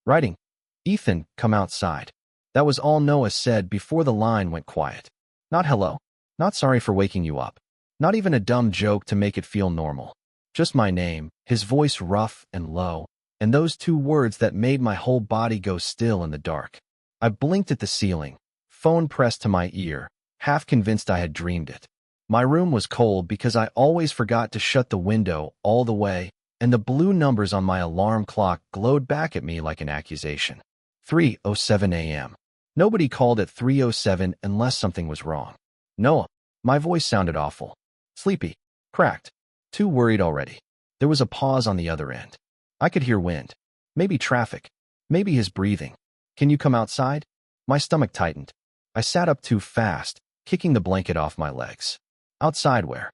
Writing, "Ethan, come outside." That was all Noah said before the line went quiet. Not hello. Not sorry for waking you up. Not even a dumb joke to make it feel normal. Just my name, his voice rough and low, and those two words that made my whole body go still in the dark. I blinked at the ceiling, phone pressed to my ear, half convinced I had dreamed it. My room was cold because I always forgot to shut the window all the way, and the blue numbers on my alarm clock glowed back at me like an accusation. 3:07 a.m. Nobody called at 3:07 unless something was wrong. Noah. My voice sounded awful. Sleepy. Cracked. Too worried already. There was a pause on the other end. I could hear wind. Maybe traffic. Maybe his breathing. Can you come outside? My stomach tightened. I sat up too fast, kicking the blanket off my legs. Outside where?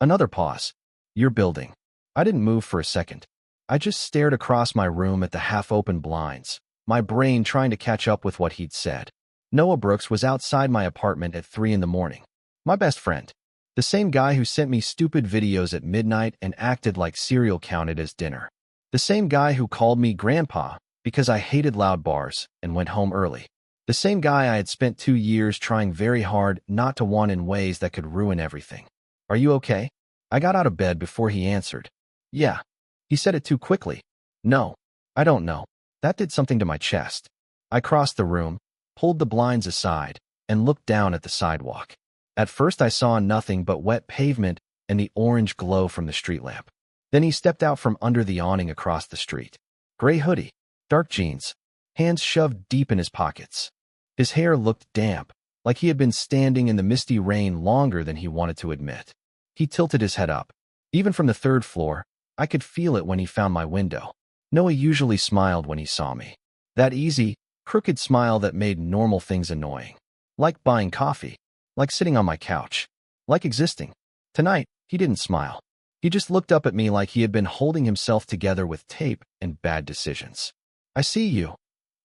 Another pause. Your building. I didn't move for a second. I just stared across my room at the half-open blinds, my brain trying to catch up with what he'd said. Noah Brooks was outside my apartment at 3 in the morning. My best friend. The same guy who sent me stupid videos at midnight and acted like cereal counted as dinner. The same guy who called me grandpa because I hated loud bars and went home early. The same guy I had spent 2 years trying very hard not to want in ways that could ruin everything. Are you okay? I got out of bed before he answered. Yeah. He said it too quickly. No. I don't know. That did something to my chest. I crossed the room, pulled the blinds aside, and looked down at the sidewalk. At first I saw nothing but wet pavement and the orange glow from the street lamp. Then he stepped out from under the awning across the street. Gray hoodie, dark jeans, hands shoved deep in his pockets. His hair looked damp, like he had been standing in the misty rain longer than he wanted to admit. He tilted his head up. Even from the 3rd floor, I could feel it when he found my window. Noah usually smiled when he saw me. That easy, crooked smile that made normal things annoying. Like buying coffee. Like sitting on my couch. Like existing. Tonight, he didn't smile. He just looked up at me like he had been holding himself together with tape and bad decisions. I see you,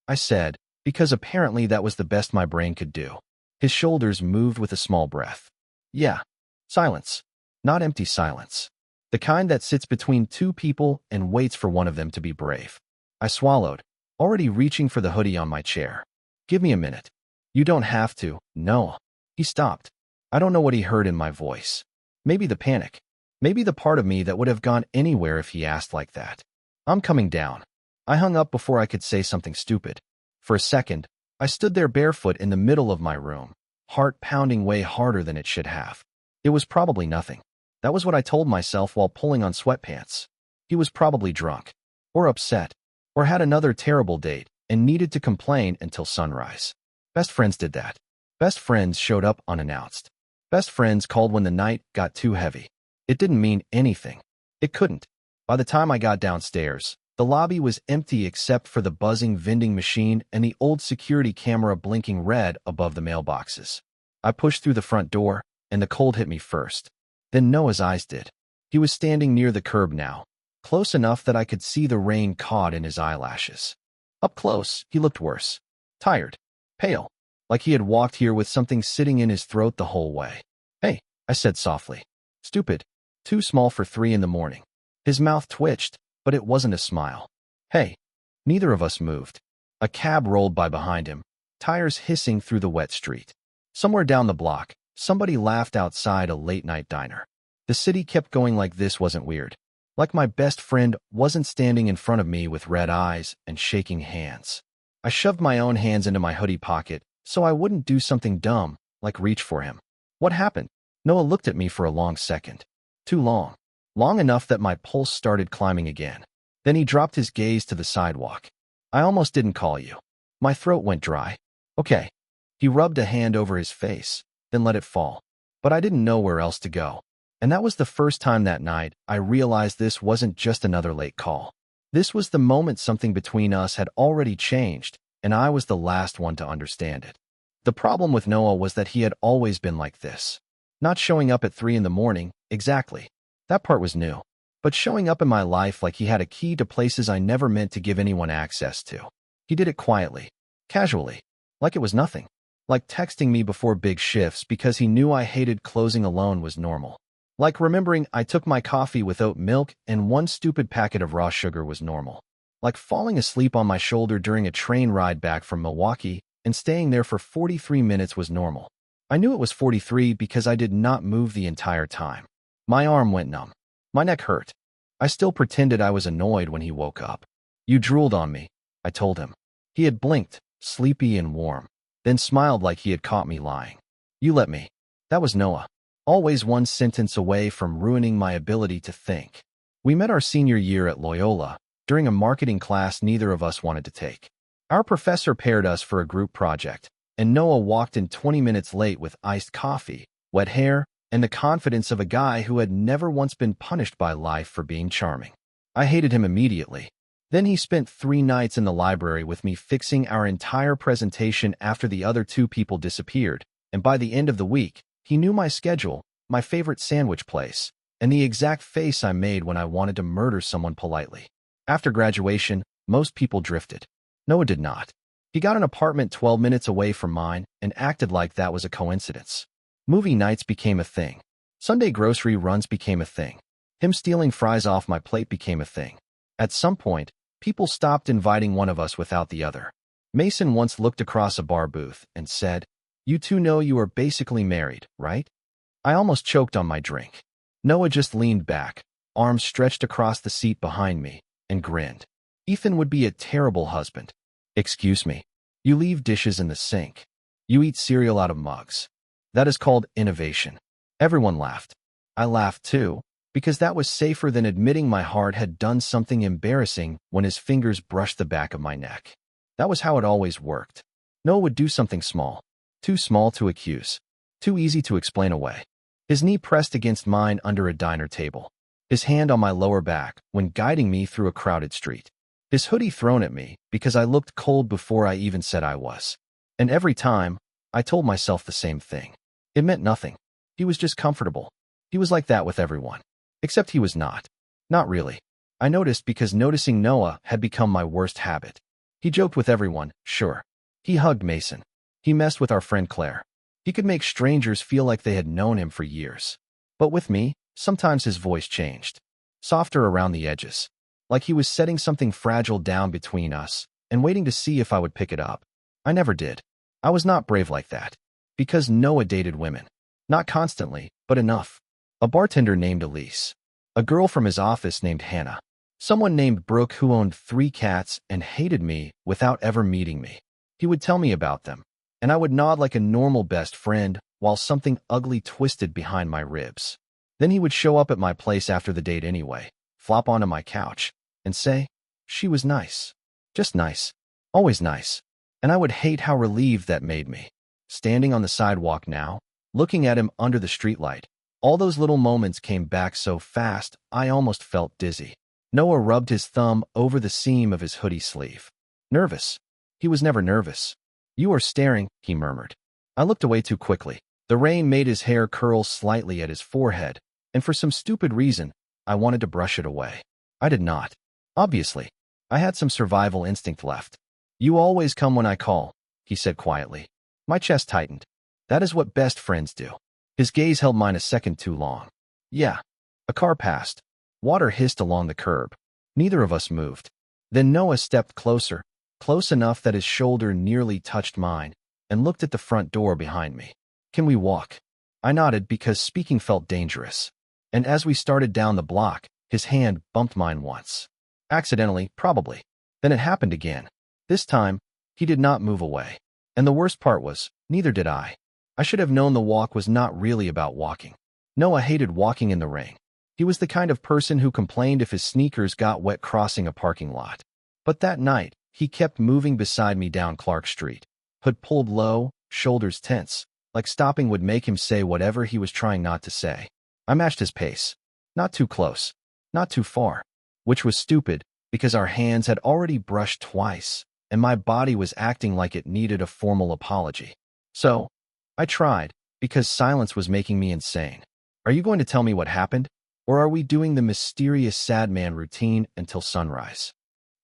I said, because apparently that was the best my brain could do. His shoulders moved with a small breath. Yeah. Silence. Not empty silence. The kind that sits between two people and waits for one of them to be brave. I swallowed, already reaching for the hoodie on my chair. Give me a minute. You don't have to, Noah. He stopped. I don't know what he heard in my voice. Maybe the panic. Maybe the part of me that would have gone anywhere if he asked like that. I'm coming down. I hung up before I could say something stupid. For a second, I stood there barefoot in the middle of my room, heart pounding way harder than it should have. It was probably nothing. That was what I told myself while pulling on sweatpants. He was probably drunk, or upset, or had another terrible date and needed to complain until sunrise. Best friends did that. Best friends showed up unannounced. Best friends called when the night got too heavy. It didn't mean anything. It couldn't. By the time I got downstairs, the lobby was empty except for the buzzing vending machine and the old security camera blinking red above the mailboxes. I pushed through the front door, and the cold hit me first. Then Noah's eyes did. He was standing near the curb now, close enough that I could see the rain caught in his eyelashes. Up close, he looked worse. Tired. Pale. Like he had walked here with something sitting in his throat the whole way. Hey, I said softly. Stupid. Too small for 3 in the morning. His mouth twitched, but it wasn't a smile. Hey. Neither of us moved. A cab rolled by behind him, tires hissing through the wet street. Somewhere down the block, somebody laughed outside a late-night diner. The city kept going like this wasn't weird. Like my best friend wasn't standing in front of me with red eyes and shaking hands. I shoved my own hands into my hoodie pocket so I wouldn't do something dumb, like reach for him. What happened? Noah looked at me for a long second. Too long. Long enough that my pulse started climbing again. Then he dropped his gaze to the sidewalk. I almost didn't call you. My throat went dry. Okay. He rubbed a hand over his face, then let it fall. But I didn't know where else to go. And that was the first time that night I realized this wasn't just another late call. This was the moment something between us had already changed, and I was the last one to understand it. The problem with Noah was that he had always been like this. Not showing up at 3 in the morning, exactly. That part was new. But showing up in my life like he had a key to places I never meant to give anyone access to. He did it quietly, casually, like it was nothing. Like texting me before big shifts because he knew I hated closing alone was normal. Like remembering I took my coffee with oat milk and 1 stupid packet of raw sugar was normal. like falling asleep on my shoulder during a train ride back from Milwaukee and staying there for 43 minutes was normal. I knew it was 43 because I did not move the entire time. My arm went numb. My neck hurt. I still pretended I was annoyed when he woke up. "You drooled on me," I told him. He had blinked, sleepy and warm, then smiled like he had caught me lying. "You let me." That was Noah, always one sentence away from ruining my ability to think. We met our senior year at Loyola, during a marketing class neither of us wanted to take. Our professor paired us for a group project, and Noah walked in 20 minutes late with iced coffee, wet hair, and the confidence of a guy who had never once been punished by life for being charming. I hated him immediately. Then he spent 3 nights in the library with me fixing our entire presentation after the other 2 people disappeared, and by the end of the week, he knew my schedule, my favorite sandwich place, and the exact face I made when I wanted to murder someone politely. After graduation, most people drifted. Noah did not. He got an apartment 12 minutes away from mine and acted like that was a coincidence. Movie nights became a thing. Sunday grocery runs became a thing. Him stealing fries off my plate became a thing. At some point, people stopped inviting one of us without the other. Mason once looked across a bar booth and said, "You two know you are basically married, right?" I almost choked on my drink. Noah just leaned back, arms stretched across the seat behind me, and grinned. "Ethan would be a terrible husband." "Excuse me. You leave dishes in the sink. You eat cereal out of mugs. That is called innovation." Everyone laughed. I laughed too, because that was safer than admitting my heart had done something embarrassing when his fingers brushed the back of my neck. That was how it always worked. Noah would do something small. Too small to accuse. Too easy to explain away. His knee pressed against mine under a diner table. His hand on my lower back when guiding me through a crowded street. His hoodie thrown at me because I looked cold before I even said I was. And every time, I told myself the same thing. It meant nothing. He was just comfortable. He was like that with everyone. Except he was not. Not really. I noticed because noticing Noah had become my worst habit. He joked with everyone, sure. He hugged Mason. He messed with our friend Claire. He could make strangers feel like they had known him for years. But with me, sometimes his voice changed. Softer around the edges. Like he was setting something fragile down between us and waiting to see if I would pick it up. I never did. I was not brave like that. Because Noah dated women. Not constantly, but enough. A bartender named Elise. A girl from his office named Hannah. Someone named Brooke who owned 3 cats and hated me without ever meeting me. He would tell me about them, and I would nod like a normal best friend while something ugly twisted behind my ribs. Then he would show up at my place after the date anyway, flop onto my couch, and say, "She was nice. Just nice. Always nice." And I would hate how relieved that made me. Standing on the sidewalk now, looking at him under the streetlight, all those little moments came back so fast I almost felt dizzy. Noah rubbed his thumb over the seam of his hoodie sleeve. "Nervous." He was never nervous. "You are staring," he murmured. I looked away too quickly. The rain made his hair curl slightly at his forehead, and for some stupid reason, I wanted to brush it away. I did not. Obviously, I had some survival instinct left. "You always come when I call," he said quietly. My chest tightened. That is what best friends do. His gaze held mine a second too long. "Yeah." A car passed. Water hissed along the curb. Neither of us moved. Then Noah stepped closer, close enough that his shoulder nearly touched mine, and looked at the front door behind me. "Can we walk?" I nodded because speaking felt dangerous. And as we started down the block, his hand bumped mine once. Accidentally, probably. Then it happened again. This time, he did not move away. And the worst part was, neither did I. I should have known the walk was not really about walking. Noah hated walking in the rain. He was the kind of person who complained if his sneakers got wet crossing a parking lot. But that night, he kept moving beside me down Clark Street. Hood pulled low, shoulders tense, like stopping would make him say whatever he was trying not to say. I matched his pace. Not too close. Not too far. Which was stupid, because our hands had already brushed twice, and my body was acting like it needed a formal apology. So, I tried, because silence was making me insane. "Are you going to tell me what happened? Or are we doing the mysterious sad man routine until sunrise?"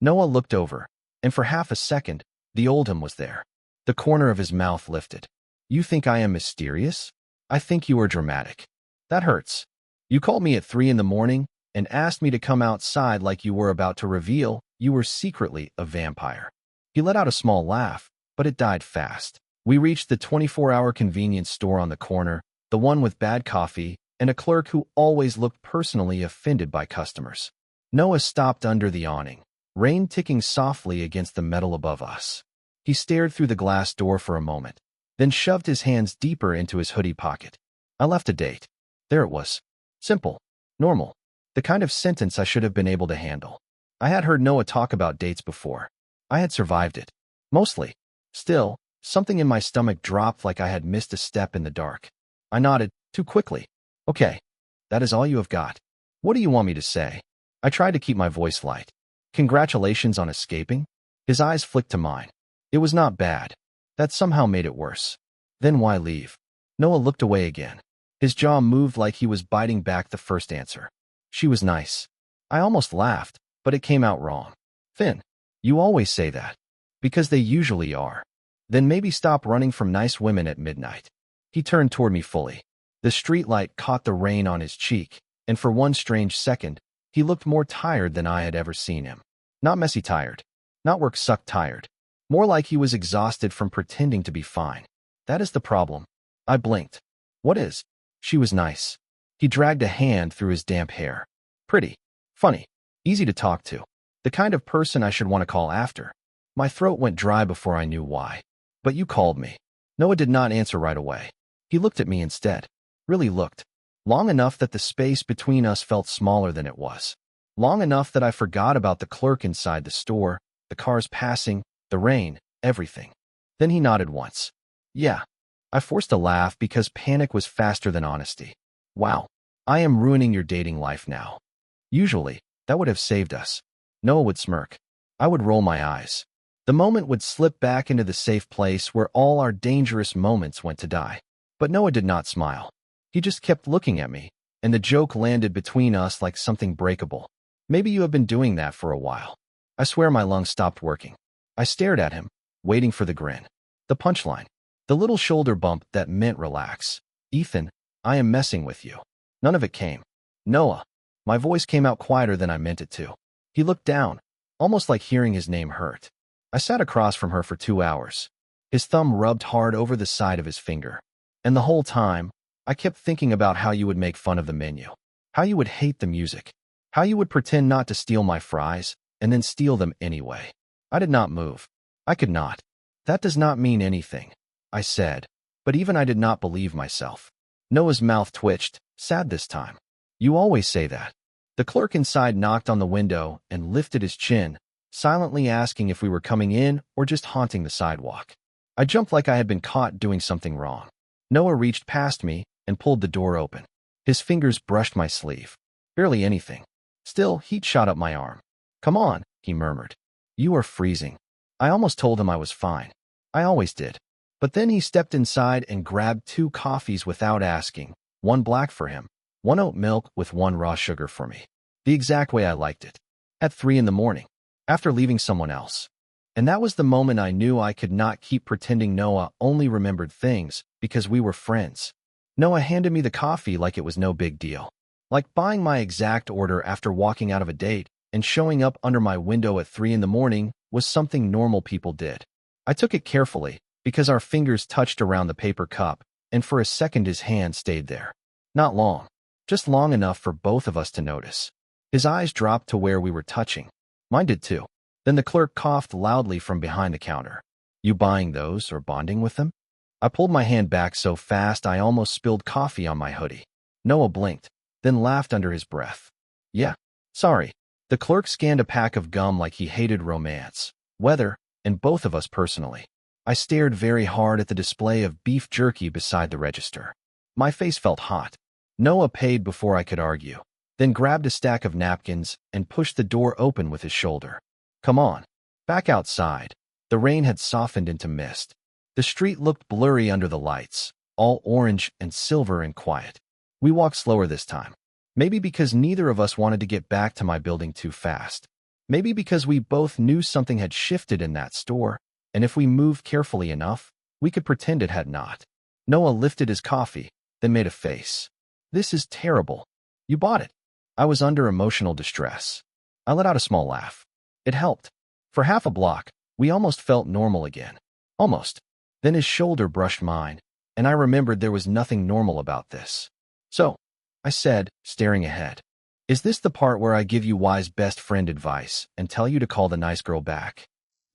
Noah looked over, and for half a second, the old him was there. The corner of his mouth lifted. "You think I am mysterious? I think you are dramatic. That hurts. You called me at 3 in the morning, and asked me to come outside like you were about to reveal you were secretly a vampire. He let out a small laugh, but it died fast. We reached the 24-hour convenience store on the corner, the one with bad coffee, and a clerk who always looked personally offended by customers. Noah stopped under the awning, rain ticking softly against the metal above us. He stared through the glass door for a moment, then shoved his hands deeper into his hoodie pocket. I left a date. There it was. Simple. Normal. The kind of sentence I should have been able to handle. I had heard Noah talk about dates before. I had survived it. Mostly. Still, something in my stomach dropped like I had missed a step in the dark. I nodded, too quickly. Okay. That is all you have got. What do you want me to say? I tried to keep my voice light. Congratulations on escaping? His eyes flicked to mine. It was not bad. That somehow made it worse. Then why leave? Noah looked away again. His jaw moved like he was biting back the first answer. She was nice. I almost laughed, but it came out wrong. Finn, you always say that. Because they usually are. Then maybe stop running from nice women at midnight. He turned toward me fully. The streetlight caught the rain on his cheek, and for one strange second, he looked more tired than I had ever seen him. Not messy tired. Not work-sucked tired. More like he was exhausted from pretending to be fine. That is the problem. I blinked. What is? She was nice. He dragged a hand through his damp hair. Pretty. Funny. Easy to talk to. The kind of person I should want to call after. My throat went dry before I knew why. But you called me. Noah did not answer right away. He looked at me instead. Really looked. Long enough that the space between us felt smaller than it was. Long enough that I forgot about the clerk inside the store, the cars passing, the rain, everything. Then he nodded once. Yeah. I forced a laugh because panic was faster than honesty. Wow. I am ruining your dating life now. Usually, that would have saved us. Noah would smirk. I would roll my eyes. The moment would slip back into the safe place where all our dangerous moments went to die. But Noah did not smile. He just kept looking at me, and the joke landed between us like something breakable. Maybe you have been doing that for a while. I swear my lungs stopped working. I stared at him, waiting for the grin. The punchline. The little shoulder bump that meant relax. Ethan, I am messing with you. None of it came. Noah. My voice came out quieter than I meant it to. He looked down, almost like hearing his name hurt. I sat across from her for 2 hours. His thumb rubbed hard over the side of his finger. And the whole time, I kept thinking about how you would make fun of the menu. How you would hate the music. How you would pretend not to steal my fries, and then steal them anyway. I did not move. I could not. That does not mean anything, I said. But even I did not believe myself. Noah's mouth twitched, sad this time. You always say that. The clerk inside knocked on the window and lifted his chin, silently asking if we were coming in or just haunting the sidewalk. I jumped like I had been caught doing something wrong. Noah reached past me and pulled the door open. His fingers brushed my sleeve. Barely anything. Still, heat shot up my arm. Come on, he murmured. You are freezing. I almost told him I was fine. I always did. But then he stepped inside and grabbed 2 coffees without asking, 1 black for him, 1 oat milk with 1 raw sugar for me. The exact way I liked it. At 3 in the morning, after leaving someone else. And that was the moment I knew I could not keep pretending Noah only remembered things because we were friends. Noah handed me the coffee like it was no big deal. Like buying my exact order after walking out of a date and showing up under my window at 3 in the morning was something normal people did. I took it carefully because our fingers touched around the paper cup, and for a second his hand stayed there. Not long. Just long enough for both of us to notice. His eyes dropped to where we were touching. Mine did too. Then the clerk coughed loudly from behind the counter. You buying those or bonding with them? I pulled my hand back so fast I almost spilled coffee on my hoodie. Noah blinked, then laughed under his breath. Yeah, sorry. The clerk scanned a pack of gum like he hated romance, weather, and both of us personally. I stared very hard at the display of beef jerky beside the register. My face felt hot. Noah paid before I could argue, then grabbed a stack of napkins and pushed the door open with his shoulder. Come on. Back outside. The rain had softened into mist. The street looked blurry under the lights, all orange and silver and quiet. We walked slower this time. Maybe because neither of us wanted to get back to my building too fast. Maybe because we both knew something had shifted in that store, and if we moved carefully enough, we could pretend it had not. Noah lifted his coffee, then made a face. This is terrible. You bought it. I was under emotional distress. I let out a small laugh. It helped. For half a block, we almost felt normal again. Almost. Then his shoulder brushed mine, and I remembered there was nothing normal about this. So, I said, staring ahead, is this the part where I give you wise best friend advice and tell you to call the nice girl back?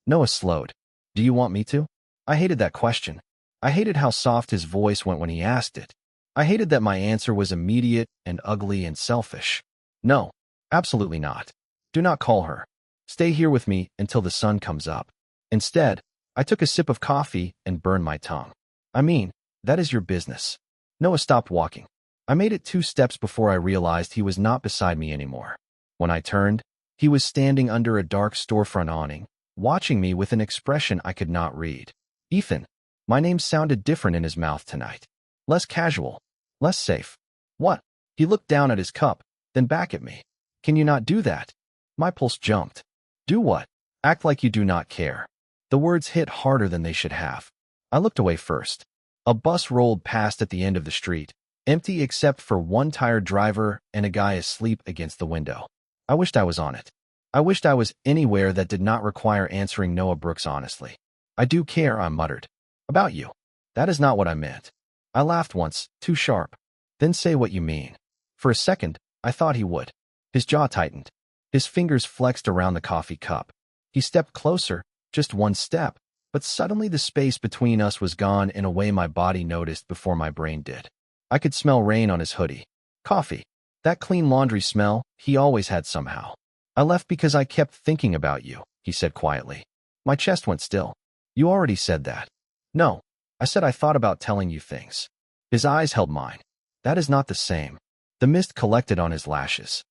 Noah slowed. Do you want me to? I hated that question. I hated how soft his voice went when he asked it. I hated that my answer was immediate and ugly and selfish. No, absolutely not. Do not call her. Stay here with me until the sun comes up. Instead, I took a sip of coffee and burned my tongue. I mean, that is your business. Noah stopped walking. I made it 2 steps before I realized he was not beside me anymore. When I turned, he was standing under a dark storefront awning, watching me with an expression I could not read. Ethan. My name sounded different in his mouth tonight. Less casual. Less safe. What? He looked down at his cup, then back at me. Can you not do that? My pulse jumped. Do what? Act like you do not care. The words hit harder than they should have. I looked away first. A bus rolled past at the end of the street, empty except for one tired driver and a guy asleep against the window. I wished I was on it. I wished I was anywhere that did not require answering Noah Brooks honestly. I do care, I muttered. About you. That is not what I meant. I laughed once, too sharp. Then say what you mean. For a second, I thought he would. His jaw tightened. His fingers flexed around the coffee cup. He stepped closer, just 1 step, but suddenly the space between us was gone in a way my body noticed before my brain did. I could smell rain on his hoodie. Coffee. That clean laundry smell he always had somehow. I left because I kept thinking about you, he said quietly. My chest went still. You already said that. No. I said I thought about telling you things. His eyes held mine. That is not the same. The mist collected on his lashes.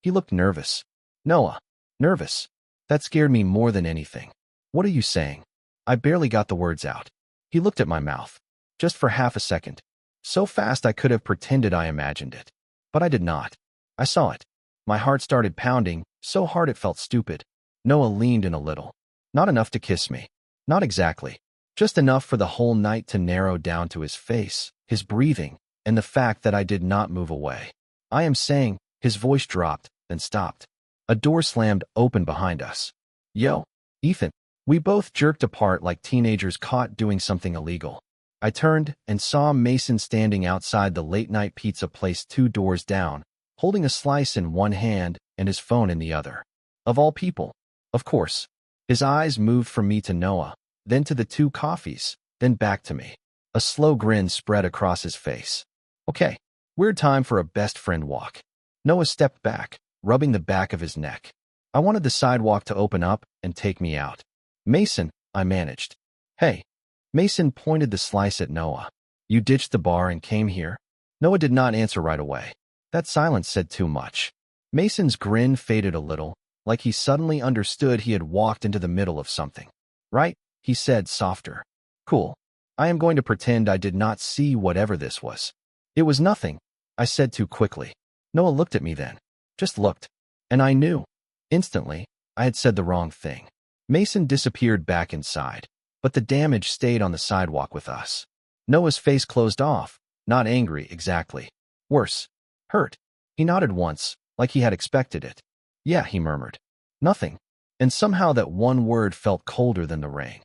He looked nervous. Noah. Nervous. That scared me more than anything. What are you saying? I barely got the words out. He looked at my mouth. Just for half a second. So fast I could have pretended I imagined it. But I did not. I saw it. My heart started pounding, so hard it felt stupid. Noah leaned in a little. Not enough to kiss me. Not exactly. Just enough for the whole night to narrow down to his face, his breathing, and the fact that I did not move away. I am saying, his voice dropped, then stopped. A door slammed open behind us. Yo, Ethan. We both jerked apart like teenagers caught doing something illegal. I turned and saw Mason standing outside the late-night pizza place 2 doors down, holding a slice in one hand and his phone in the other. Of all people. Of course. His eyes moved from me to Noah, then to the 2 coffees, then back to me. A slow grin spread across his face. Okay, weird time for a best friend walk. Noah stepped back, rubbing the back of his neck. I wanted the sidewalk to open up and take me out. Mason, I managed. Hey. Mason pointed the slice at Noah. You ditched the bar and came here? Noah did not answer right away. That silence said too much. Mason's grin faded a little, like he suddenly understood he had walked into the middle of something. Right? He said softer. Cool. I am going to pretend I did not see whatever this was. It was nothing, I said too quickly. Noah looked at me then. Just looked. And I knew. Instantly, I had said the wrong thing. Mason disappeared back inside, but the damage stayed on the sidewalk with us. Noah's face closed off, not angry exactly. Worse. Hurt. He nodded once, like he had expected it. Yeah, he murmured. Nothing. And somehow that one word felt colder than the rain.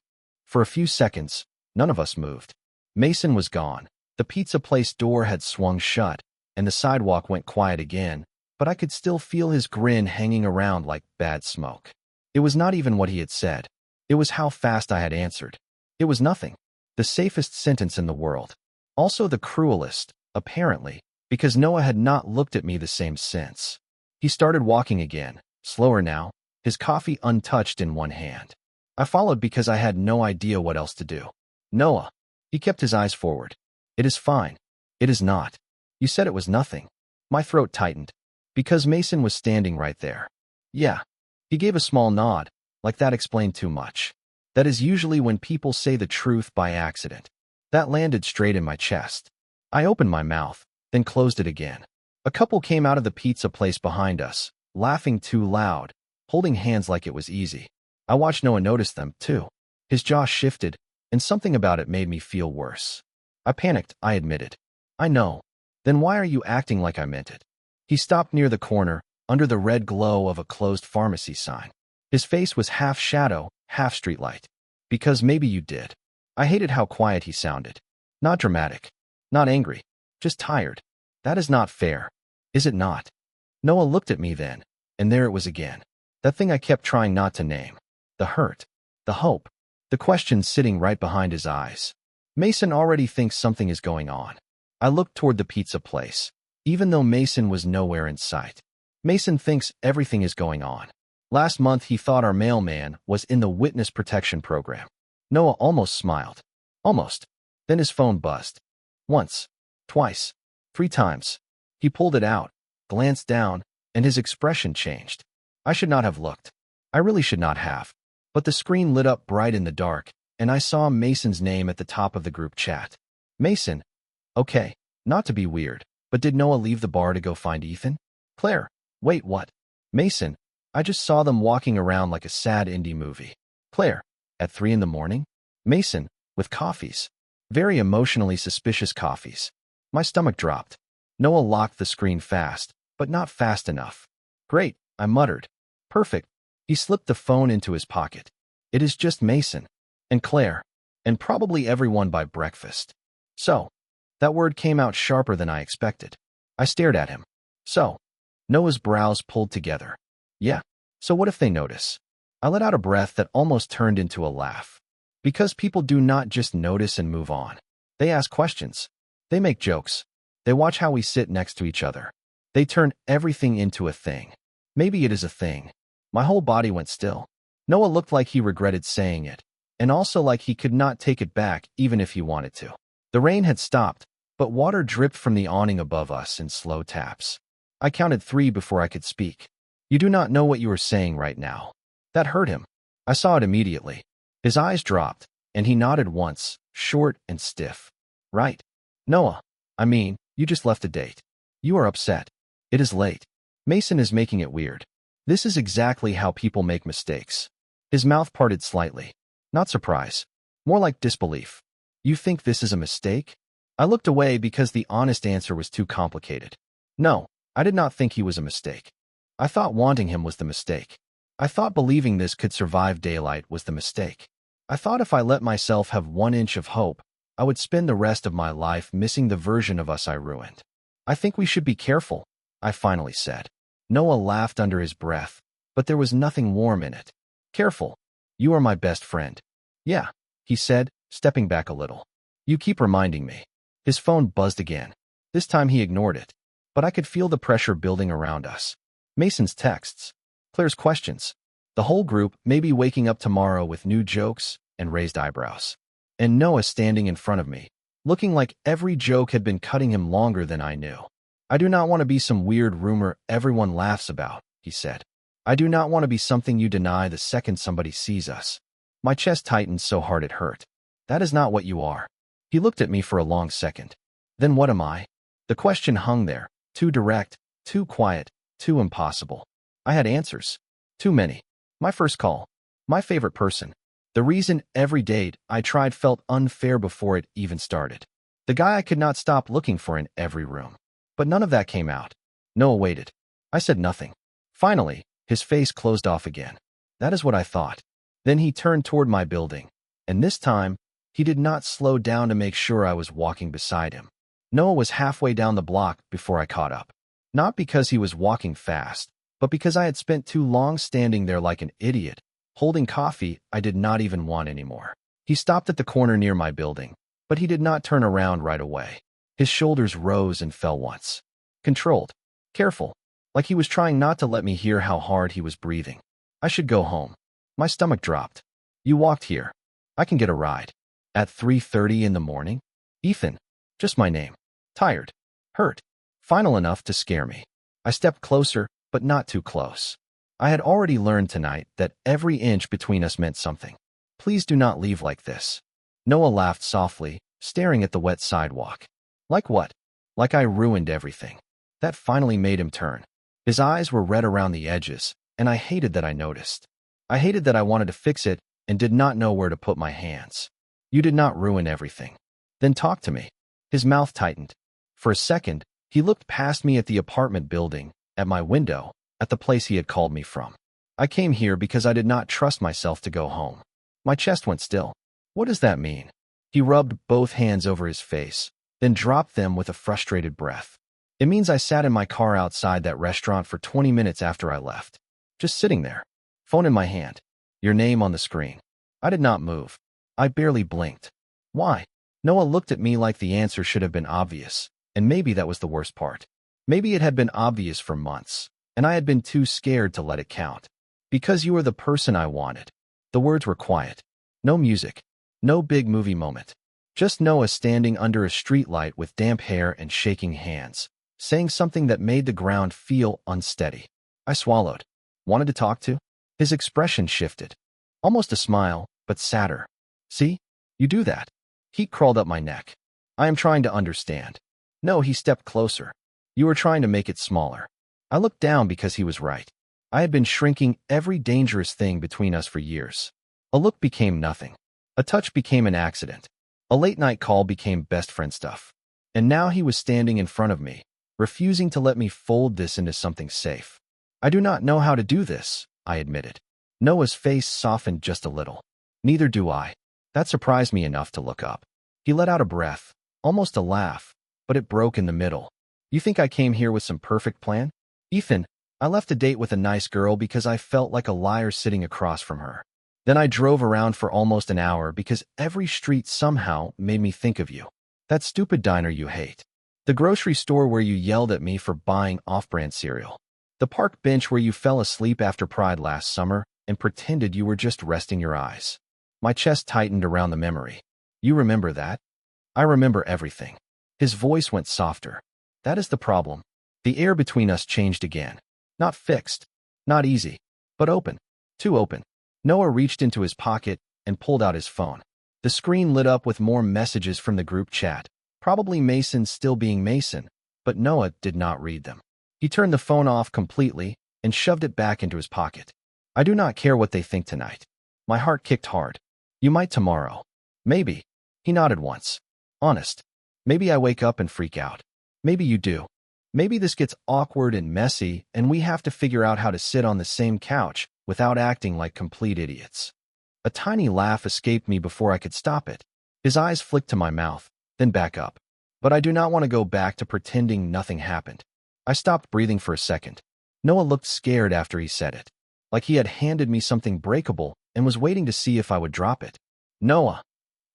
For a few seconds, none of us moved. Mason was gone. The pizza place door had swung shut, and the sidewalk went quiet again, but I could still feel his grin hanging around like bad smoke. It was not even what he had said. It was how fast I had answered. It was nothing. The safest sentence in the world. Also the cruelest, apparently, because Noah had not looked at me the same since. He started walking again, slower now, his coffee untouched in one hand. I followed because I had no idea what else to do. Noah. He kept his eyes forward. It is fine. It is not. You said it was nothing. My throat tightened. Because Mason was standing right there. Yeah. He gave a small nod, like that explained too much. That is usually when people say the truth by accident. That landed straight in my chest. I opened my mouth, then closed it again. A couple came out of the pizza place behind us, laughing too loud, holding hands like it was easy. I watched Noah notice them, too. His jaw shifted, and something about it made me feel worse. I panicked, I admitted. I know. Then why are you acting like I meant it? He stopped near the corner, under the red glow of a closed pharmacy sign. His face was half shadow, half streetlight. Because maybe you did. I hated how quiet he sounded. Not dramatic. Not angry. Just tired. That is not fair. Is it not? Noah looked at me then, and there it was again. That thing I kept trying not to name. The hurt. The hope. The question sitting right behind his eyes. Mason already thinks something is going on. I looked toward the pizza place, even though Mason was nowhere in sight. Mason thinks everything is going on. Last month he thought our mailman was in the witness protection program. Noah almost smiled. Almost. Then his phone buzzed. Once. Twice. 3 times. He pulled it out, glanced down, and his expression changed. I should not have looked. I really should not have. But the screen lit up bright in the dark, and I saw Mason's name at the top of the group chat. Mason. Okay, not to be weird, but did Noah leave the bar to go find Ethan? Claire. Wait, what? Mason. I just saw them walking around like a sad indie movie. Claire. At 3 in the morning? Mason. With coffees. Very emotionally suspicious coffees. My stomach dropped. Noah locked the screen fast, but not fast enough. Great, I muttered. Perfect. He slipped the phone into his pocket. It is just Mason. And Claire. And probably everyone by breakfast. So. That word came out sharper than I expected. I stared at him. So. Noah's brows pulled together. Yeah. So what if they notice? I let out a breath that almost turned into a laugh. Because people do not just notice and move on. They ask questions. They make jokes. They watch how we sit next to each other. They turn everything into a thing. Maybe it is a thing. My whole body went still. Noah looked like he regretted saying it, and also like he could not take it back even if he wanted to. The rain had stopped, but water dripped from the awning above us in slow taps. I counted 3 before I could speak. You do not know what you are saying right now. That hurt him. I saw it immediately. His eyes dropped, and he nodded once, short and stiff. Right. Noah. I mean, you just left a date. You are upset. It is late. Mason is making it weird. This is exactly how people make mistakes. His mouth parted slightly. Not surprise. More like disbelief. You think this is a mistake? I looked away because the honest answer was too complicated. No, I did not think he was a mistake. I thought wanting him was the mistake. I thought believing this could survive daylight was the mistake. I thought if I let myself have 1 inch of hope, I would spend the rest of my life missing the version of us I ruined. I think we should be careful, I finally said. Noah laughed under his breath, but there was nothing warm in it. Careful. You are my best friend. Yeah, he said, stepping back a little. You keep reminding me. His phone buzzed again. This time he ignored it, but I could feel the pressure building around us. Mason's texts. Claire's questions. The whole group may be waking up tomorrow with new jokes and raised eyebrows. And Noah standing in front of me, looking like every joke had been cutting him longer than I knew. I do not want to be some weird rumor everyone laughs about, he said. I do not want to be something you deny the second somebody sees us. My chest tightened so hard it hurt. That is not what you are. He looked at me for a long second. Then what am I? The question hung there, too direct, too quiet, too impossible. I had answers. Too many. My first call. My favorite person. The reason every date I tried felt unfair before it even started. The guy I could not stop looking for in every room. But none of that came out. Noah waited. I said nothing. Finally, his face closed off again. That is what I thought. Then he turned toward my building, and this time, he did not slow down to make sure I was walking beside him. Noah was halfway down the block before I caught up. Not because he was walking fast, but because I had spent too long standing there like an idiot, holding coffee I did not even want anymore. He stopped at the corner near my building, but he did not turn around right away. His shoulders rose and fell once. Controlled. Careful. Like he was trying not to let me hear how hard he was breathing. I should go home. My stomach dropped. You walked here. I can get a ride. At 3:30 in the morning? Ethan. Just my name. Tired. Hurt. Final enough to scare me. I stepped closer, but not too close. I had already learned tonight that every inch between us meant something. Please do not leave like this. Noah laughed softly, staring at the wet sidewalk. Like what? Like I ruined everything. That finally made him turn. His eyes were red around the edges, and I hated that I noticed. I hated that I wanted to fix it and did not know where to put my hands. You did not ruin everything. Then talk to me. His mouth tightened. For a second, He looked past me at the apartment building, at my window, at the place he had called me from. I came here because I did not trust myself to go home. My chest went still. What does that mean? He rubbed both hands over his face, then dropped them with a frustrated breath. It means I sat in my car outside that restaurant for 20 minutes after I left. Just sitting there. Phone in my hand. Your name on the screen. I did not move. I barely blinked. Why? Noah looked at me like the answer should have been obvious, and maybe that was the worst part. Maybe it had been obvious for months, and I had been too scared to let it count. Because you were the person I wanted. The words were quiet. No music. No big movie moment. Just Noah standing under a streetlight with damp hair and shaking hands, saying something that made the ground feel unsteady. I swallowed. Wanted to talk to? His expression shifted. Almost a smile, but sadder. See? You do that. Heat crawled up my neck. I am trying to understand. No, he stepped closer. You were trying to make it smaller. I looked down because he was right. I had been shrinking every dangerous thing between us for years. A look became nothing. A touch became an accident. A late-night call became best friend stuff. And now he was standing in front of me, refusing to let me fold this into something safe. I do not know how to do this, I admitted. Noah's face softened just a little. Neither do I. That surprised me enough to look up. He let out a breath, almost a laugh, but it broke in the middle. You think I came here with some perfect plan? Ethan, I left a date with a nice girl because I felt like a liar sitting across from her. Then I drove around for almost an hour because every street somehow made me think of you. That stupid diner you hate. The grocery store where you yelled at me for buying off-brand cereal. The park bench where you fell asleep after Pride last summer and pretended you were just resting your eyes. My chest tightened around the memory. You remember that? I remember everything. His voice went softer. That is the problem. The air between us changed again. Not fixed. Not easy. But open. Too open. Noah reached into his pocket and pulled out his phone. The screen lit up with more messages from the group chat. Probably Mason still being Mason, but Noah did not read them. He turned the phone off completely and shoved it back into his pocket. I do not care what they think tonight. My heart kicked hard. You might tomorrow. Maybe. He nodded once. Honest. Maybe I wake up and freak out. Maybe you do. Maybe this gets awkward and messy and we have to figure out how to sit on the same couch without acting like complete idiots. A tiny laugh escaped me before I could stop it. His eyes flicked to my mouth, then back up. But I do not want to go back to pretending nothing happened. I stopped breathing for a second. Noah looked scared after he said it, like he had handed me something breakable and was waiting to see if I would drop it. Noah.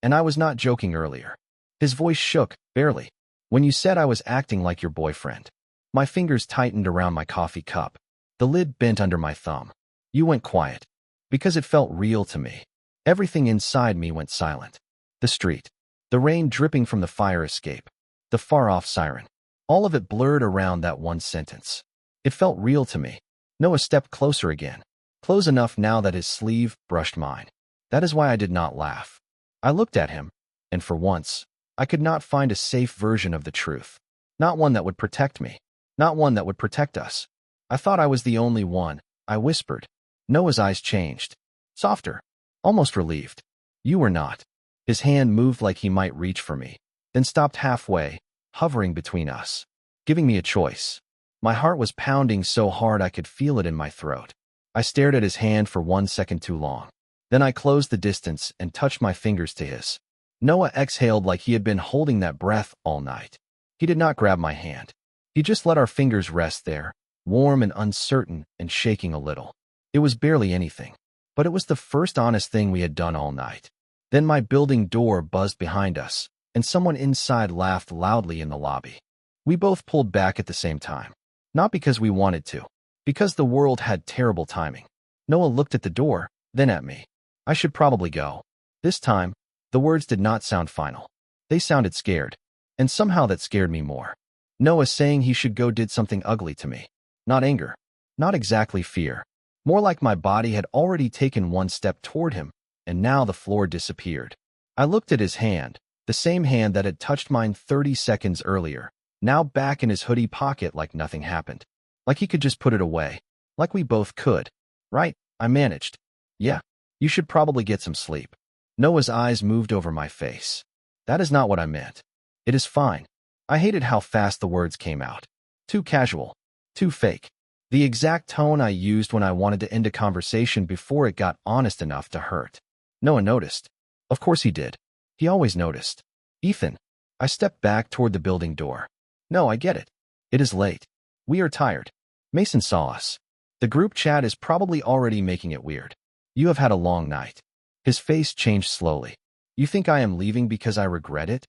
And I was not joking earlier. His voice shook, barely. When you said I was acting like your boyfriend. My fingers tightened around my coffee cup. The lid bent under my thumb. You went quiet. Because it felt real to me. Everything inside me went silent. The street. The rain dripping from the fire escape. The far-off siren. All of it blurred around that one sentence. It felt real to me. Noah stepped closer again. Close enough now that his sleeve brushed mine. That is why I did not laugh. I looked at him, and for once, I could not find a safe version of the truth. Not one that would protect me. Not one that would protect us. I thought I was the only one, I whispered. Noah's eyes changed. Softer. Almost relieved. You were not. His hand moved like he might reach for me, then stopped halfway, hovering between us, giving me a choice. My heart was pounding so hard I could feel it in my throat. I stared at his hand for 1 second too long. Then I closed the distance and touched my fingers to his. Noah exhaled like he had been holding that breath all night. He did not grab my hand. He just let our fingers rest there, warm and uncertain and shaking a little. It was barely anything, but it was the first honest thing we had done all night. Then my building door buzzed behind us, and someone inside laughed loudly in the lobby. We both pulled back at the same time. Not because we wanted to, because the world had terrible timing. Noah looked at the door, then at me. I should probably go. This time, the words did not sound final. They sounded scared, and somehow that scared me more. Noah saying he should go did something ugly to me. Not anger. Not exactly fear. More like my body had already taken one step toward him, and now the floor disappeared. I looked at his hand, the same hand that had touched mine 30 seconds earlier, now back in his hoodie pocket like nothing happened. Like he could just put it away. Like we both could. Right? I managed. Yeah. You should probably get some sleep. Noah's eyes moved over my face. That is not what I meant. It is fine. I hated how fast the words came out. Too casual. Too fake. The exact tone I used when I wanted to end a conversation before it got honest enough to hurt. Noah noticed. Of course he did. He always noticed. Ethan. I stepped back toward the building door. No, I get it. It is late. We are tired. Mason saw us. The group chat is probably already making it weird. You have had a long night. His face changed slowly. You think I am leaving because I regret it?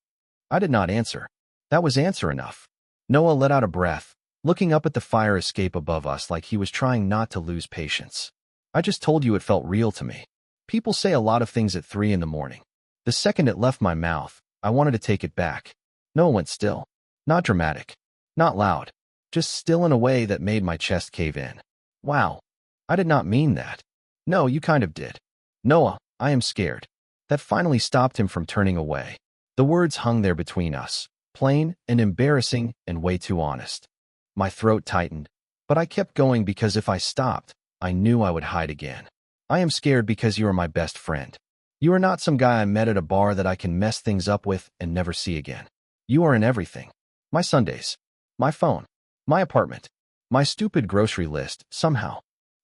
I did not answer. That was answer enough. Noah let out a breath, looking up at the fire escape above us like he was trying not to lose patience. I just told you it felt real to me. People say a lot of things at 3 in the morning. The second it left my mouth, I wanted to take it back. Noah went still. Not dramatic. Not loud. Just still in a way that made my chest cave in. Wow. I did not mean that. No, you kind of did. Noah, I am scared. That finally stopped him from turning away. The words hung there between us, plain and embarrassing and way too honest. My throat tightened, but I kept going because if I stopped, I knew I would hide again. I am scared because you are my best friend. You are not some guy I met at a bar that I can mess things up with and never see again. You are in everything. My Sundays. My phone. My apartment. My stupid grocery list, somehow.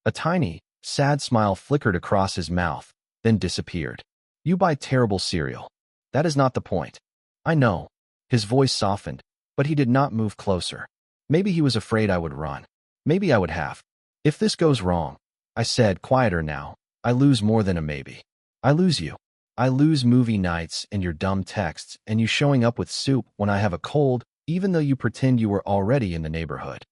A tiny, sad smile flickered across his mouth, then disappeared. You buy terrible cereal. That is not the point. I know. His voice softened, but he did not move closer. Maybe he was afraid I would run. Maybe I would have. If this goes wrong, I said, quieter now, I lose more than a maybe. I lose you. I lose movie nights and your dumb texts and you showing up with soup when I have a cold, even though you pretend you were already in the neighborhood.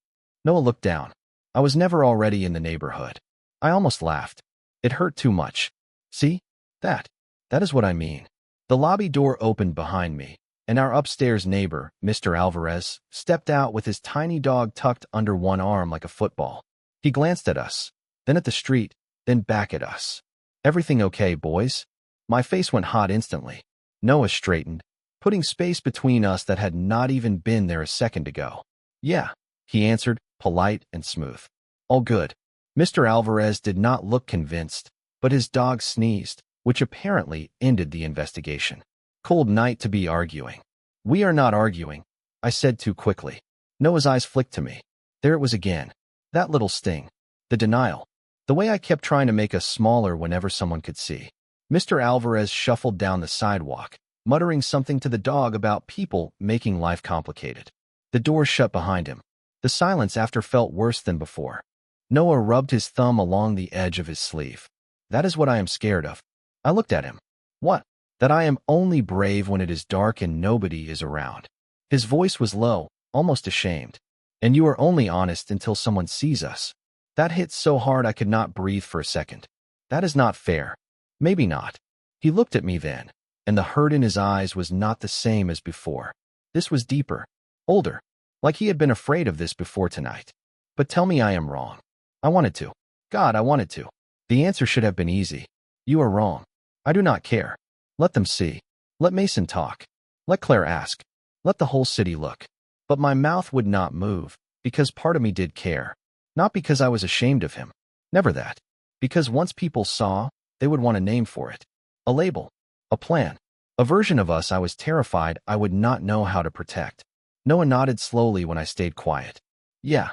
Noah looked down. I was never already in the neighborhood. I almost laughed. It hurt too much. See? That is what I mean. The lobby door opened behind me, and our upstairs neighbor, Mr. Alvarez, stepped out with his tiny dog tucked under one arm like a football. He glanced at us, then at the street, then back at us. Everything okay, boys? My face went hot instantly. Noah straightened, putting space between us that had not even been there a second ago. Yeah, he answered, polite and smooth. All good. Mr. Alvarez did not look convinced, but his dog sneezed, which apparently ended the investigation. Cold night to be arguing. We are not arguing, I said too quickly. Noah's eyes flicked to me. There it was again. That little sting. The denial. The way I kept trying to make us smaller whenever someone could see. Mr. Alvarez shuffled down the sidewalk, muttering something to the dog about people making life complicated. The door shut behind him. The silence after felt worse than before. Noah rubbed his thumb along the edge of his sleeve. That is what I am scared of. I looked at him. What? That I am only brave when it is dark and nobody is around. His voice was low, almost ashamed. And you are only honest until someone sees us. That hit so hard I could not breathe for a second. That is not fair. Maybe not. He looked at me then, and the hurt in his eyes was not the same as before. This was deeper, older, like he had been afraid of this before tonight. But tell me I am wrong. I wanted to. God, I wanted to. The answer should have been easy. You are wrong. I do not care. Let them see. Let Mason talk. Let Claire ask. Let the whole city look. But my mouth would not move, because part of me did care. Not because I was ashamed of him. Never that. Because once people saw, they would want a name for it. A label. A plan. A version of us I was terrified I would not know how to protect. Noah nodded slowly when I stayed quiet. Yeah.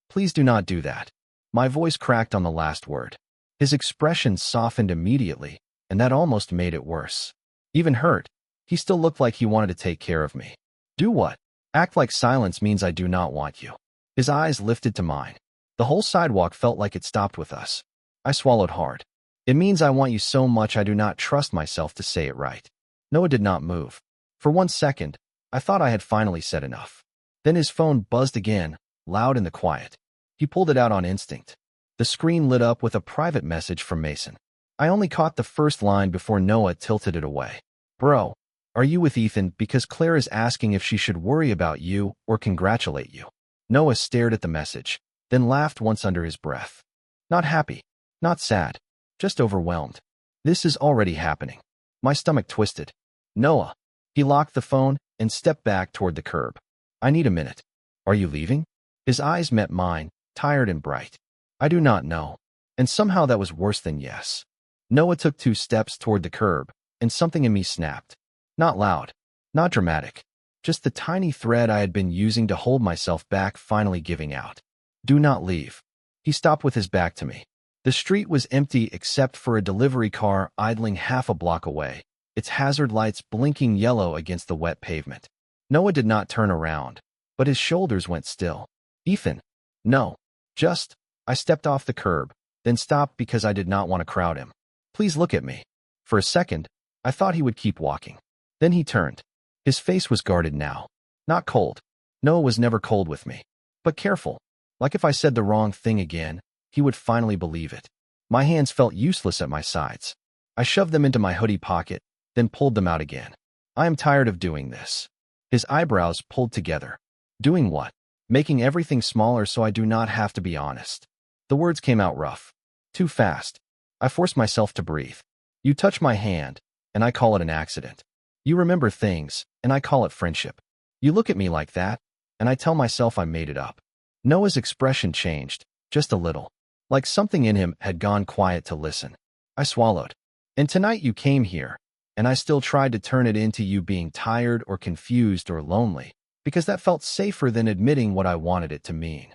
Please do not do that. My voice cracked on the last word. His expression softened immediately, and that almost made it worse. Even hurt, he still looked like he wanted to take care of me. Do what? Act like silence means I do not want you. His eyes lifted to mine. The whole sidewalk felt like it stopped with us. I swallowed hard. It means I want you so much I do not trust myself to say it right. Noah did not move. For 1 second, I thought I had finally said enough. Then his phone buzzed again, loud in the quiet. He pulled it out on instinct. The screen lit up with a private message from Mason. I only caught the first line before Noah tilted it away. Bro, are you with Ethan because Claire is asking if she should worry about you or congratulate you? Noah stared at the message, then laughed once under his breath. Not happy, not sad, just overwhelmed. This is already happening. My stomach twisted. Noah. He locked the phone and stepped back toward the curb. I need a minute. Are you leaving? His eyes met mine, tired and bright. I do not know. And somehow that was worse than yes. Noah took 2 steps toward the curb, and something in me snapped. Not loud. Not dramatic. Just the tiny thread I had been using to hold myself back finally giving out. Do not leave. He stopped with his back to me. The street was empty except for a delivery car idling half a block away, its hazard lights blinking yellow against the wet pavement. Noah did not turn around, but his shoulders went still. Ethan. No. Just. I stepped off the curb, then stopped because I did not want to crowd him. Please look at me. For a second, I thought he would keep walking. Then he turned. His face was guarded now. Not cold. Noah was never cold with me. But careful. Like if I said the wrong thing again, he would finally believe it. My hands felt useless at my sides. I shoved them into my hoodie pocket, then pulled them out again. I am tired of doing this. His eyebrows pulled together. Doing what? Making everything smaller so I do not have to be honest. The words came out rough. Too fast. I forced myself to breathe. You touch my hand, and I call it an accident. You remember things, and I call it friendship. You look at me like that, and I tell myself I made it up. Noah's expression changed, just a little. Like something in him had gone quiet to listen. I swallowed. And tonight you came here, and I still tried to turn it into you being tired or confused or lonely, because that felt safer than admitting what I wanted it to mean.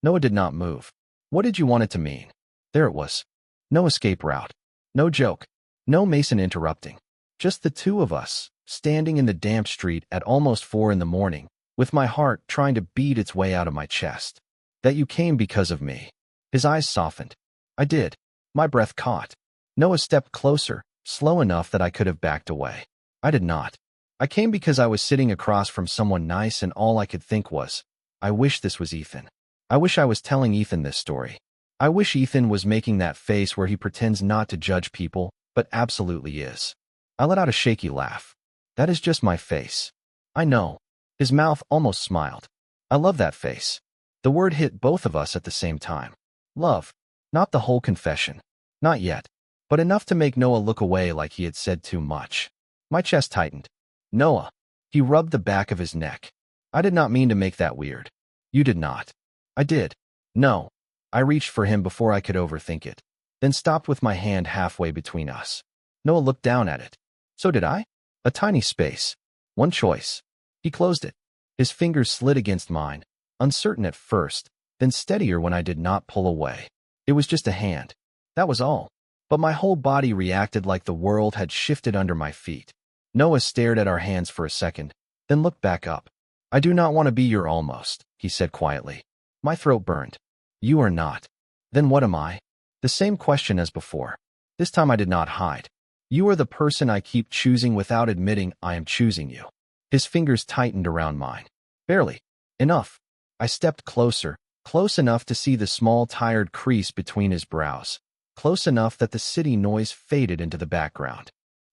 Noah did not move. What did you want it to mean? There it was. No escape route. No joke. No Mason interrupting. Just the two of us, standing in the damp street at almost 4 in the morning, with my heart trying to beat its way out of my chest. That you came because of me. His eyes softened. I did. My breath caught. Noah stepped closer, slow enough that I could have backed away. I did not. I came because I was sitting across from someone nice and all I could think was, I wish this was Ethan. I wish I was telling Ethan this story. I wish Ethan was making that face where he pretends not to judge people, but absolutely is. I let out a shaky laugh. That is just my face. I know. His mouth almost smiled. I love that face. The word hit both of us at the same time. Love. Not the whole confession. Not yet. But enough to make Noah look away like he had said too much. My chest tightened. Noah. He rubbed the back of his neck. I did not mean to make that weird. You did not. I did. No. I reached for him before I could overthink it, then stopped with my hand halfway between us. Noah looked down at it. So did I? A tiny space. One choice. He closed it. His fingers slid against mine, uncertain at first, then steadier when I did not pull away. It was just a hand. That was all. But my whole body reacted like the world had shifted under my feet. Noah stared at our hands for a second, then looked back up. I do not want to be your almost, he said quietly. My throat burned. You are not. Then what am I? The same question as before. This time I did not hide. You are the person I keep choosing without admitting I am choosing you. His fingers tightened around mine. Barely. Enough. I stepped closer, close enough to see the small tired crease between his brows, close enough that the city noise faded into the background.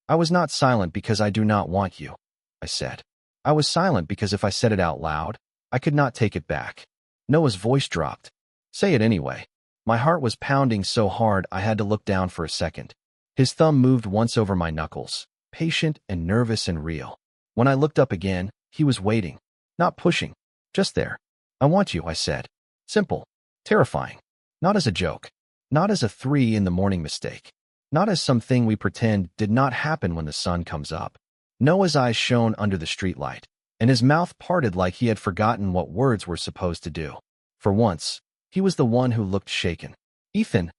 I was not silent because I do not want you, I said. I was silent because if I said it out loud, I could not take it back. Noah's voice dropped. Say it anyway. My heart was pounding so hard I had to look down for a second. His thumb moved once over my knuckles, patient and nervous and real. When I looked up again, he was waiting, not pushing, just there. I want you, I said. Simple. Terrifying. Not as a joke. Not as a 3 in the morning mistake. Not as something we pretend did not happen when the sun comes up. Noah's eyes shone under the streetlight, and his mouth parted like he had forgotten what words were supposed to do. For once, he was the one who looked shaken. Ethan.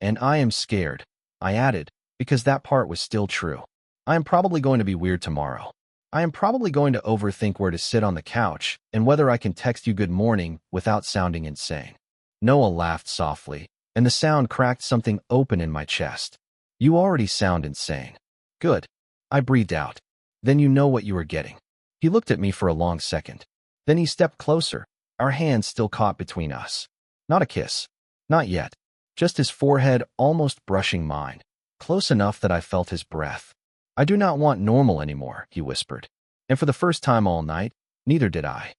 And I am scared, I added, because that part was still true. I am probably going to be weird tomorrow. I am probably going to overthink where to sit on the couch and whether I can text you good morning without sounding insane. Noah laughed softly, and the sound cracked something open in my chest. You already sound insane. Good. I breathed out. Then you know what you are getting. He looked at me for a long second. Then he stepped closer, our hands still caught between us. Not a kiss. Not yet. Just his forehead almost brushing mine, close enough that I felt his breath. I do not want normal anymore, he whispered. And for the first time all night, neither did I.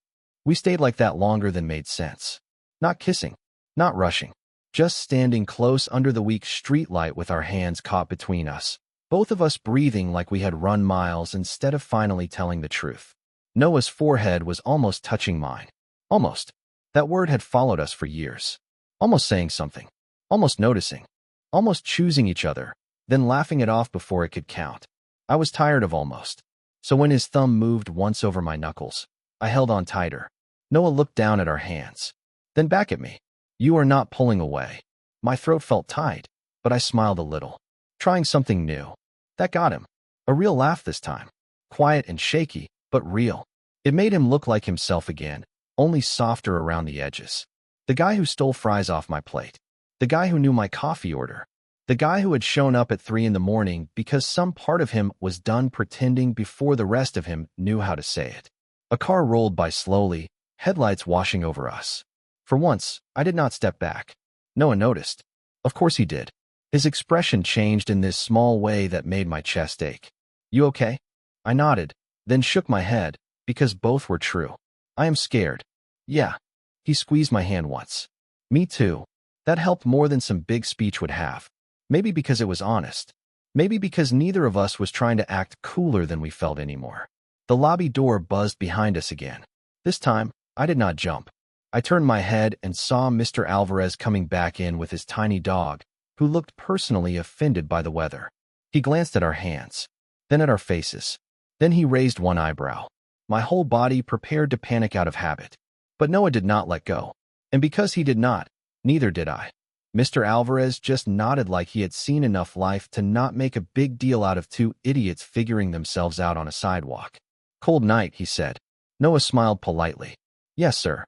We stayed like that longer than made sense. Not kissing. Not rushing. Just standing close under the weak streetlight with our hands caught between us, both of us breathing like we had run miles instead of finally telling the truth. Noah's forehead was almost touching mine. Almost. That word had followed us for years. Almost saying something. Almost noticing. Almost choosing each other, then laughing it off before it could count. I was tired of almost. So when his thumb moved once over my knuckles, I held on tighter. Noah looked down at our hands, then back at me. You are not pulling away. My throat felt tight, but I smiled a little, trying something new. That got him. A real laugh this time. Quiet and shaky, but real. It made him look like himself again, only softer around the edges. The guy who stole fries off my plate. The guy who knew my coffee order. The guy who had shown up at 3 in the morning because some part of him was done pretending before the rest of him knew how to say it. A car rolled by slowly, headlights washing over us. For once, I did not step back. Noah noticed. Of course he did. His expression changed in this small way that made my chest ache. You okay? I nodded, then shook my head, because both were true. I am scared. Yeah. He squeezed my hand once. Me too. That helped more than some big speech would have. Maybe because it was honest. Maybe because neither of us was trying to act cooler than we felt anymore. The lobby door buzzed behind us again. This time, I did not jump. I turned my head and saw Mr. Alvarez coming back in with his tiny dog, who looked personally offended by the weather. He glanced at our hands, then at our faces. Then he raised one eyebrow. My whole body prepared to panic out of habit. But Noah did not let go. And because he did not, neither did I. Mr. Alvarez just nodded like he had seen enough life to not make a big deal out of two idiots figuring themselves out on a sidewalk. Cold night, he said. Noah smiled politely. Yes, sir.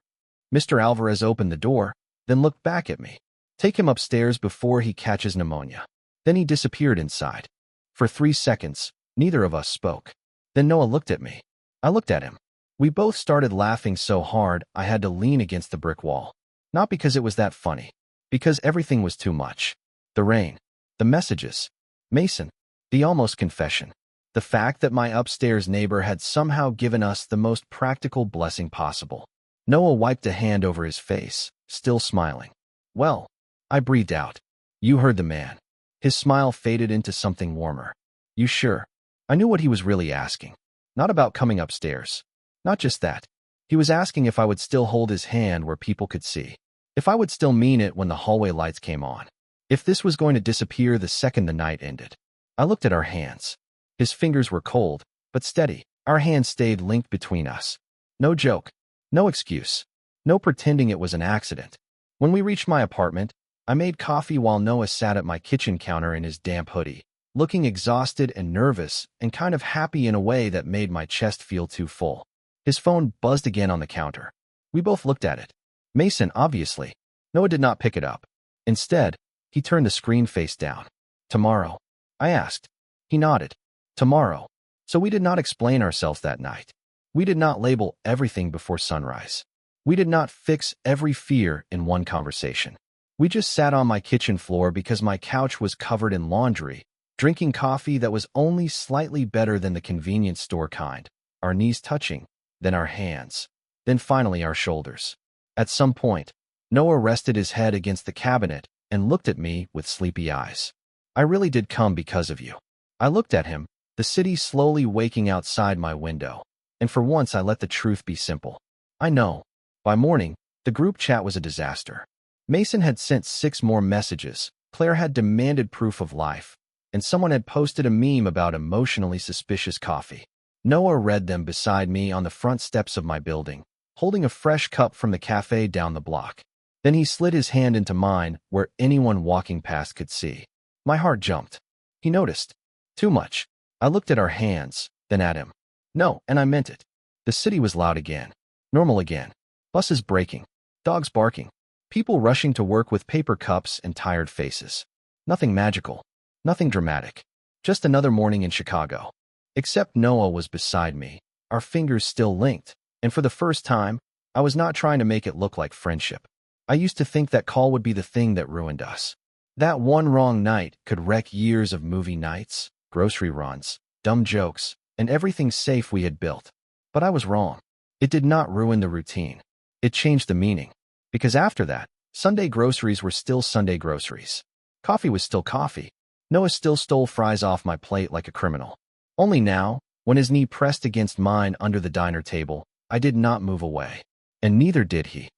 Mr. Alvarez opened the door, then looked back at me. Take him upstairs before he catches pneumonia. Then he disappeared inside. For 3 seconds, neither of us spoke. Then Noah looked at me. I looked at him. We both started laughing so hard I had to lean against the brick wall. Not because it was that funny. Because everything was too much. The rain. The messages. Mason. The almost confession. The fact that my upstairs neighbor had somehow given us the most practical blessing possible. Noah wiped a hand over his face, still smiling. Well, I breathed out. You heard the man. His smile faded into something warmer. You sure? I knew what he was really asking. Not about coming upstairs. Not just that. He was asking if I would still hold his hand where people could see. If I would still mean it when the hallway lights came on. If this was going to disappear the second the night ended. I looked at our hands. His fingers were cold, but steady. Our hands stayed linked between us. No joke. No excuse. No pretending it was an accident. When we reached my apartment, I made coffee while Noah sat at my kitchen counter in his damp hoodie, looking exhausted and nervous and kind of happy in a way that made my chest feel too full. His phone buzzed again on the counter. We both looked at it. Mason, obviously. Noah did not pick it up. Instead, he turned the screen face down. Tomorrow? I asked. He nodded. Tomorrow. So we did not explain ourselves that night. We did not label everything before sunrise. We did not fix every fear in one conversation. We just sat on my kitchen floor because my couch was covered in laundry, drinking coffee that was only slightly better than the convenience store kind, our knees touching, then our hands, then finally our shoulders. At some point, Noah rested his head against the cabinet and looked at me with sleepy eyes. I really did come because of you. I looked at him, the city slowly waking outside my window, and for once I let the truth be simple. I know. By morning, the group chat was a disaster. Mason had sent 6 more messages, Claire had demanded proof of life, and someone had posted a meme about emotionally suspicious coffee. Noah read them beside me on the front steps of my building, holding a fresh cup from the cafe down the block. Then he slid his hand into mine where anyone walking past could see. My heart jumped. He noticed. Too much. I looked at our hands, then at him. No, and I meant it. The city was loud again. Normal again. Buses braking. Dogs barking. People rushing to work with paper cups and tired faces. Nothing magical. Nothing dramatic. Just another morning in Chicago. Except Noah was beside me, our fingers still linked, and for the first time, I was not trying to make it look like friendship. I used to think that call would be the thing that ruined us. That one wrong night could wreck years of movie nights, grocery runs, dumb jokes, and everything safe we had built. But I was wrong. It did not ruin the routine. It changed the meaning. Because after that, Sunday groceries were still Sunday groceries. Coffee was still coffee. Noah still stole fries off my plate like a criminal. Only now, when his knee pressed against mine under the diner table, I did not move away. And neither did he.